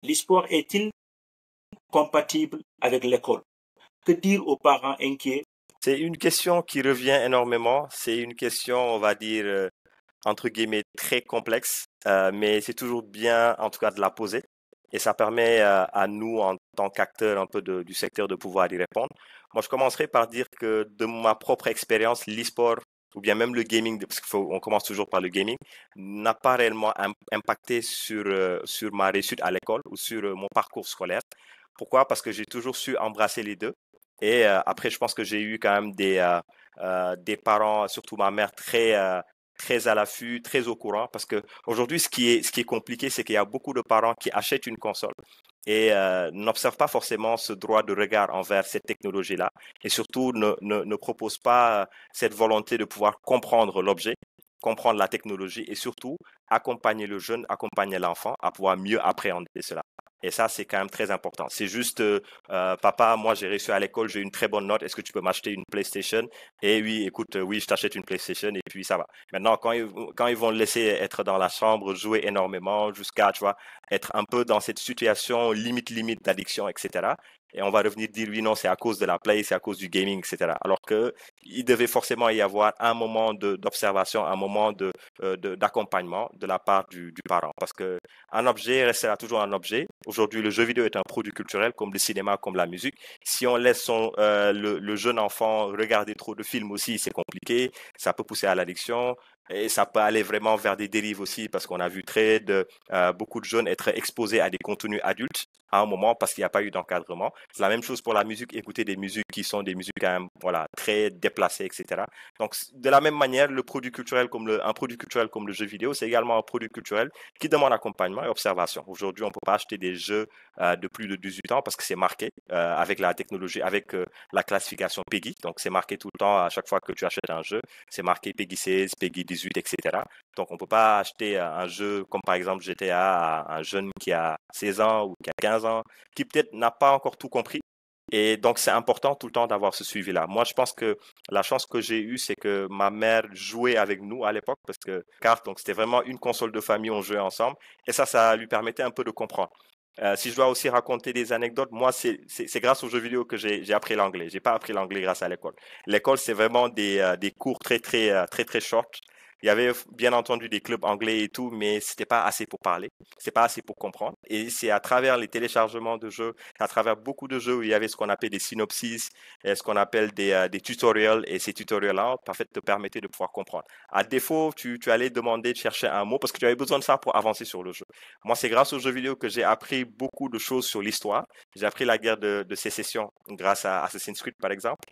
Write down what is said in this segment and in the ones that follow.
l'e-sport est-il compatible avec l'école? Que dire aux parents inquiets? C'est une question qui revient énormément. C'est une question, on va dire, entre guillemets, très complexe, mais c'est toujours bien, en tout cas, de la poser. Et ça permet à nous, en tant qu'acteurs un peu du secteur, de pouvoir y répondre. Moi, je commencerai par dire que de ma propre expérience, l'e-sport, ou bien même le gaming, parce qu'on commence toujours par le gaming, n'a pas réellement impacté sur ma réussite à l'école ou sur mon parcours scolaire. Pourquoi? Parce que j'ai toujours su embrasser les deux. Et après, je pense que j'ai eu quand même des parents, surtout ma mère, très à l'affût, très au courant. Parce que aujourd'hui, ce qui est compliqué, c'est qu'il y a beaucoup de parents qui achètent une console et n'observent pas forcément ce droit de regard envers cette technologie-là. Et surtout, ne proposent pas cette volonté de pouvoir comprendre l'objet, comprendre la technologie et surtout accompagner le jeune, accompagner l'enfant à pouvoir mieux appréhender cela. Et ça, c'est quand même très important. C'est juste, papa, moi j'ai réussi à l'école, j'ai une très bonne note, est-ce que tu peux m'acheter une PlayStation? Et oui, écoute, oui, je t'achète une PlayStation et puis ça va. Maintenant, quand ils vont le laisser être dans la chambre, jouer énormément jusqu'à, tu vois, être un peu dans cette situation limite d'addiction, etc. Et on va revenir dire, oui, non, c'est à cause de la play, c'est à cause du gaming, etc. Alors que il devait forcément y avoir un moment d'observation, un moment d'accompagnement de la part du parent. Parce que un objet restera toujours un objet. Aujourd'hui, le jeu vidéo est un produit culturel comme le cinéma, comme la musique. Si on laisse le jeune enfant regarder trop de films aussi, c'est compliqué. Ça peut pousser à l'addiction. Et ça peut aller vraiment vers des dérives aussi parce qu'on a vu beaucoup de jeunes être exposés à des contenus adultes à un moment parce qu'il n'y a pas eu d'encadrement. C'est la même chose pour la musique, écouter des musiques qui sont des musiques quand même, voilà, très déplacées, etc. Donc, de la même manière, un produit culturel comme le jeu vidéo, c'est également un produit culturel qui demande accompagnement et observation. Aujourd'hui, on ne peut pas acheter des jeux de plus de 18 ans parce que c'est marqué avec la technologie, avec la classification PEGI. Donc, c'est marqué tout le temps à chaque fois que tu achètes un jeu. C'est marqué PEGI 16, PEGI 18, etc. Donc, on ne peut pas acheter un jeu comme par exemple GTA à un jeune qui a 16 ans ou qui a 15 ans, qui peut-être n'a pas encore tout compris. Et donc, c'est important tout le temps d'avoir ce suivi-là. Moi, je pense que la chance que j'ai eue, c'est que ma mère jouait avec nous à l'époque parce que donc c'était vraiment une console de famille, on jouait ensemble. Et ça lui permettait un peu de comprendre. Si je dois aussi raconter des anecdotes, moi, c'est grâce aux jeux vidéo que j'ai appris l'anglais. J'ai pas appris l'anglais grâce à l'école. L'école, c'est vraiment des cours très short. Il y avait bien entendu des clubs anglais et tout, mais c'était pas assez pour parler, c'est pas assez pour comprendre. Et c'est à travers les téléchargements de jeux, à travers beaucoup de jeux où il y avait ce qu'on appelle des synopsis, et ce qu'on appelle des tutoriels, et ces tutoriels-là, en fait, te permettaient de pouvoir comprendre. À défaut, tu allais demander de chercher un mot parce que tu avais besoin de ça pour avancer sur le jeu. Moi, c'est grâce aux jeux vidéo que j'ai appris beaucoup de choses sur l'histoire. J'ai appris la guerre de sécession grâce à Assassin's Creed, par exemple.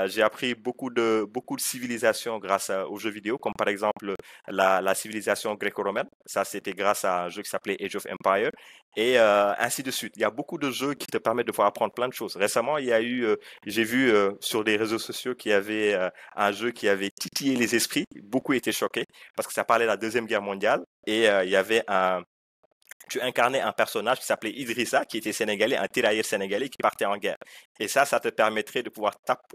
J'ai appris beaucoup de civilisations grâce aux jeux vidéo, comme par exemple la civilisation gréco-romaine. Ça, c'était grâce à un jeu qui s'appelait Age of Empire. Et ainsi de suite. Il y a beaucoup de jeux qui te permettent de pouvoir apprendre plein de choses. Récemment, j'ai vu sur les réseaux sociaux qu'il y avait un jeu qui avait titillé les esprits. Beaucoup étaient choqués parce que ça parlait de la Deuxième Guerre mondiale. Et il y avait tu incarnais un personnage qui s'appelait Idrissa, qui était sénégalais, un tirailleur sénégalais qui partait en guerre. Et ça te permettrait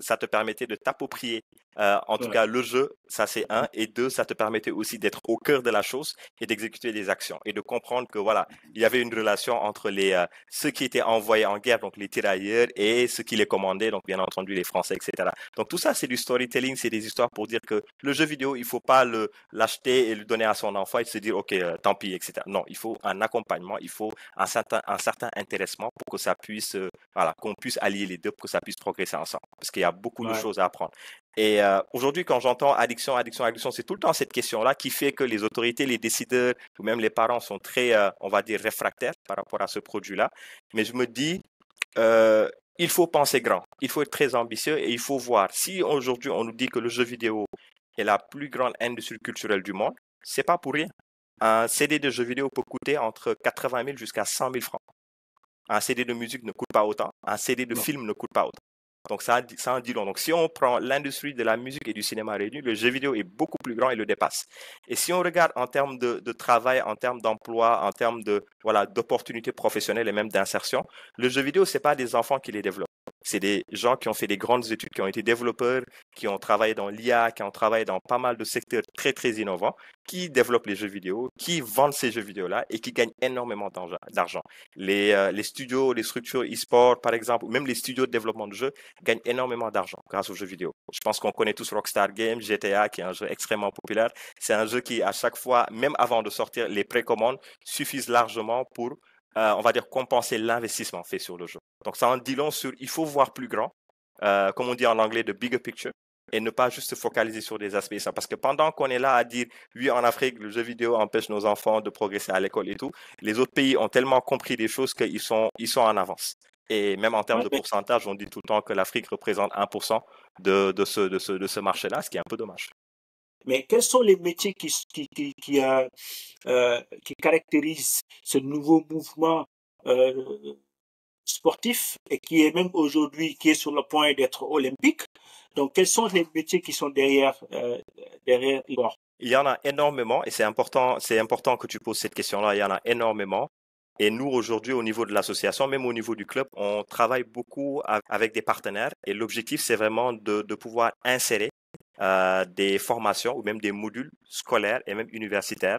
ça te permettait de t'approprier, en tout Ouais. cas, le jeu, ça c'est un. Et deux, ça te permettait aussi d'être au cœur de la chose et d'exécuter des actions et de comprendre que voilà, il y avait une relation entre ceux qui étaient envoyés en guerre, donc les tirailleurs, et ceux qui les commandaient, donc bien entendu les Français, etc. Donc tout ça, c'est du storytelling, c'est des histoires pour dire que le jeu vidéo, il faut pas l'acheter et le donner à son enfant et se dire, OK, tant pis, etc. Non, il faut un accompagnement, il faut un certain intéressement pour que ça puisse, voilà, qu'on puisse allier les deux, pour que ça puisse progresser ensemble. Parce qu'il y a beaucoup de Ouais. choses à apprendre. Et aujourd'hui, quand j'entends addiction, c'est tout le temps cette question-là qui fait que les autorités, les décideurs ou même les parents sont très, on va dire, réfractaires par rapport à ce produit-là. Mais je me dis, euh, il faut penser grand, il faut être très ambitieux et il faut voir. Si aujourd'hui on nous dit que le jeu vidéo est la plus grande industrie culturelle du monde, c'est pas pour rien. Un CD de jeu vidéo peut coûter entre 80 000 jusqu'à 100 000 francs. Un CD de musique ne coûte pas autant. Un CD de Non. film ne coûte pas autant. Donc ça en dit long. Donc si on prend l'industrie de la musique et du cinéma réunis, le jeu vidéo est beaucoup plus grand et le dépasse. Et si on regarde en termes de travail, en termes d'emploi, en termes de voilà d'opportunités professionnelles et même d'insertion, le jeu vidéo c'est pas des enfants qui les développent. C'est des gens qui ont fait des grandes études, qui ont été développeurs, qui ont travaillé dans l'IA, qui ont travaillé dans pas mal de secteurs très, très innovants, qui développent les jeux vidéo, qui vendent ces jeux vidéo-là et qui gagnent énormément d'argent. Les studios, les structures e-sport, par exemple, ou même les studios de développement de jeux gagnent énormément d'argent grâce aux jeux vidéo. Je pense qu'on connaît tous Rockstar Games, GTA, qui est un jeu extrêmement populaire. C'est un jeu qui, à chaque fois, même avant de sortir, les précommandes suffisent largement pour on va dire, compenser l'investissement fait sur le jeu. Donc, ça en dit long sur, il faut voir plus grand, comme on dit en anglais, the bigger picture, et ne pas juste se focaliser sur des aspects. Ça. Parce que pendant qu'on est là à dire, oui, en Afrique, le jeu vidéo empêche nos enfants de progresser à l'école et tout, les autres pays ont tellement compris des choses qu'ils ils sont en avance. Et même en termes de pourcentage, on dit tout le temps que l'Afrique représente 1% de ce marché-là, ce qui est un peu dommage. Mais quels sont les métiers qui caractérisent ce nouveau mouvement sportif et qui est même aujourd'hui, qui est sur le point d'être olympique? Donc, quels sont les métiers qui sont derrière l'or? Il y en a énormément et c'est important que tu poses cette question-là. Il y en a énormément. Et nous, aujourd'hui, au niveau de l'association, même au niveau du club, on travaille beaucoup avec des partenaires et l'objectif, c'est vraiment de pouvoir insérer des formations ou même des modules scolaires et même universitaires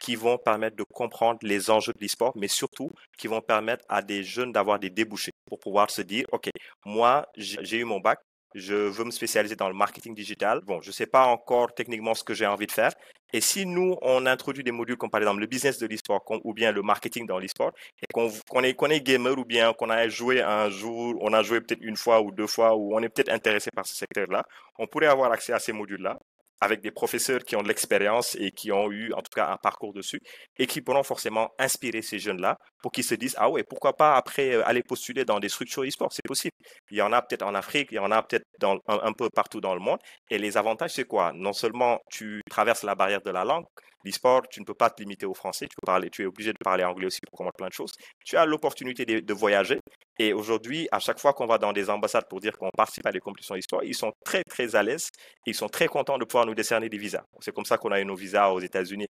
qui vont permettre de comprendre les enjeux de l'e-sport, mais surtout qui vont permettre à des jeunes d'avoir des débouchés pour pouvoir se dire, OK, moi, j'ai eu mon bac, je veux me spécialiser dans le marketing digital. Bon, je ne sais pas encore techniquement ce que j'ai envie de faire. Et si nous, on introduit des modules comme par exemple le business de l'e-sport ou bien le marketing dans l'e-sport, et qu'on est gamer ou bien qu'on a joué un jour, on a joué peut-être une fois ou deux fois, ou on est peut-être intéressé par ce secteur-là, on pourrait avoir accès à ces modules-là avec des professeurs qui ont de l'expérience et qui ont eu en tout cas un parcours dessus et qui pourront forcément inspirer ces jeunes-là pour qu'ils se disent ah ouais, pourquoi pas après aller postuler dans des structures e-sport, c'est possible. Il y en a peut-être en Afrique, il y en a peut-être un peu partout dans le monde et les avantages c'est quoi? Non seulement tu traverses la barrière de la langue, l'e-sport, tu ne peux pas te limiter au français, tu es obligé de parler anglais aussi pour comprendre plein de choses. Tu as l'opportunité de voyager et aujourd'hui, à chaque fois qu'on va dans des ambassades pour dire qu'on participe à des compétitions e-sport, ils sont très très à l'aise, ils sont très contents de pouvoir nous décerner des visas. C'est comme ça qu'on a eu nos visas aux États-Unis.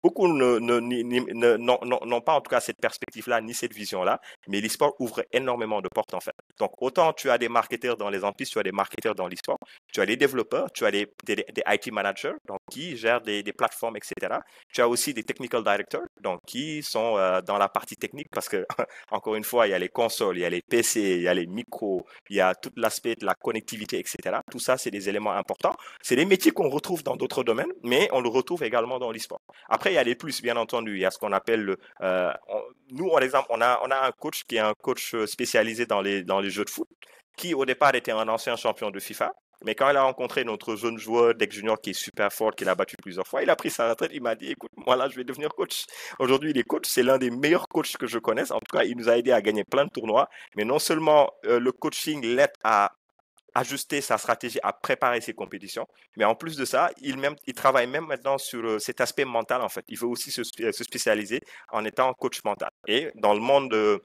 Beaucoup n'ont pas en tout cas cette perspective-là, ni cette vision-là, mais l'e-sport ouvre énormément de portes en fait. Donc autant tu as des marketeurs dans les entreprises, tu as des marketeurs dans l'e-sport, tu as des développeurs, tu as des IT managers donc, qui gèrent des plateformes, etc. Tu as aussi des technical directors donc, qui sont dans la partie technique parce que, encore une fois, il y a les consoles, il y a les PC, il y a les micros, il y a tout l'aspect de la connectivité, etc. Tout ça, c'est des éléments importants. C'est des métiers qu'on retrouve dans d'autres domaines, mais on le retrouve également dans l'e-sport. Après, il y a les plus, bien entendu. Il y a ce qu'on appelle nous, par exemple, on a un coach qui est un coach spécialisé dans les jeux de foot, qui au départ était un ancien champion de FIFA. Mais quand il a rencontré notre jeune joueur d'ex junior qui est super fort, qu'il a battu plusieurs fois, il a pris sa retraite. Il m'a dit, écoute, moi là, je vais devenir coach. Aujourd'hui, il est coach. C'est l'un des meilleurs coachs que je connaisse. En tout cas, il nous a aidé à gagner plein de tournois. Mais non seulement le coaching l'aide à ajuster sa stratégie, à préparer ses compétitions. Mais en plus de ça, il travaille même maintenant sur cet aspect mental, en fait. Il veut aussi se spécialiser en étant coach mental. Et dans le monde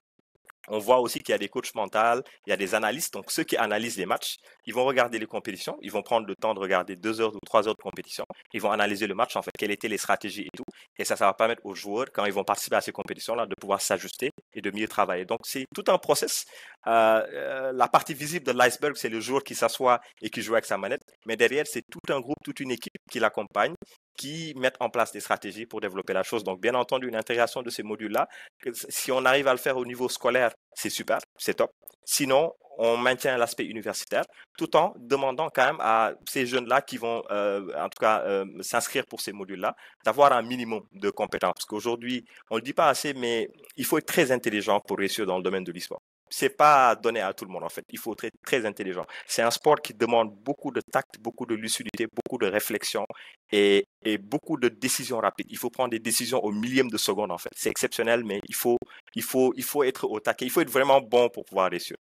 on voit aussi qu'il y a des coachs mentaux, il y a des analystes. Donc, ceux qui analysent les matchs, ils vont regarder les compétitions. Ils vont prendre le temps de regarder 2 heures ou 3 heures de compétition. Ils vont analyser le match, en fait, quelles étaient les stratégies et tout. Et ça va permettre aux joueurs, quand ils vont participer à ces compétitions-là, de pouvoir s'ajuster et de mieux travailler. Donc, c'est tout un process. La partie visible de l'iceberg, c'est le joueur qui s'assoit et qui joue avec sa manette. Mais derrière, c'est tout un groupe, toute une équipe qui l'accompagne, qui mettent en place des stratégies pour développer la chose. Donc, bien entendu, une intégration de ces modules-là, si on arrive à le faire au niveau scolaire, c'est super, c'est top. Sinon, on maintient l'aspect universitaire tout en demandant quand même à ces jeunes-là qui vont, en tout cas, s'inscrire pour ces modules-là, d'avoir un minimum de compétences. Parce qu'aujourd'hui, on ne le dit pas assez, mais il faut être très intelligent pour réussir dans le domaine de l'e-sport. C'est pas donné à tout le monde en fait. Il faut être très intelligent. C'est un sport qui demande beaucoup de tact, beaucoup de lucidité, beaucoup de réflexion et beaucoup de décisions rapides. Il faut prendre des décisions au millième de seconde en fait. C'est exceptionnel, mais il faut être au taquet. Il faut être vraiment bon pour pouvoir réussir.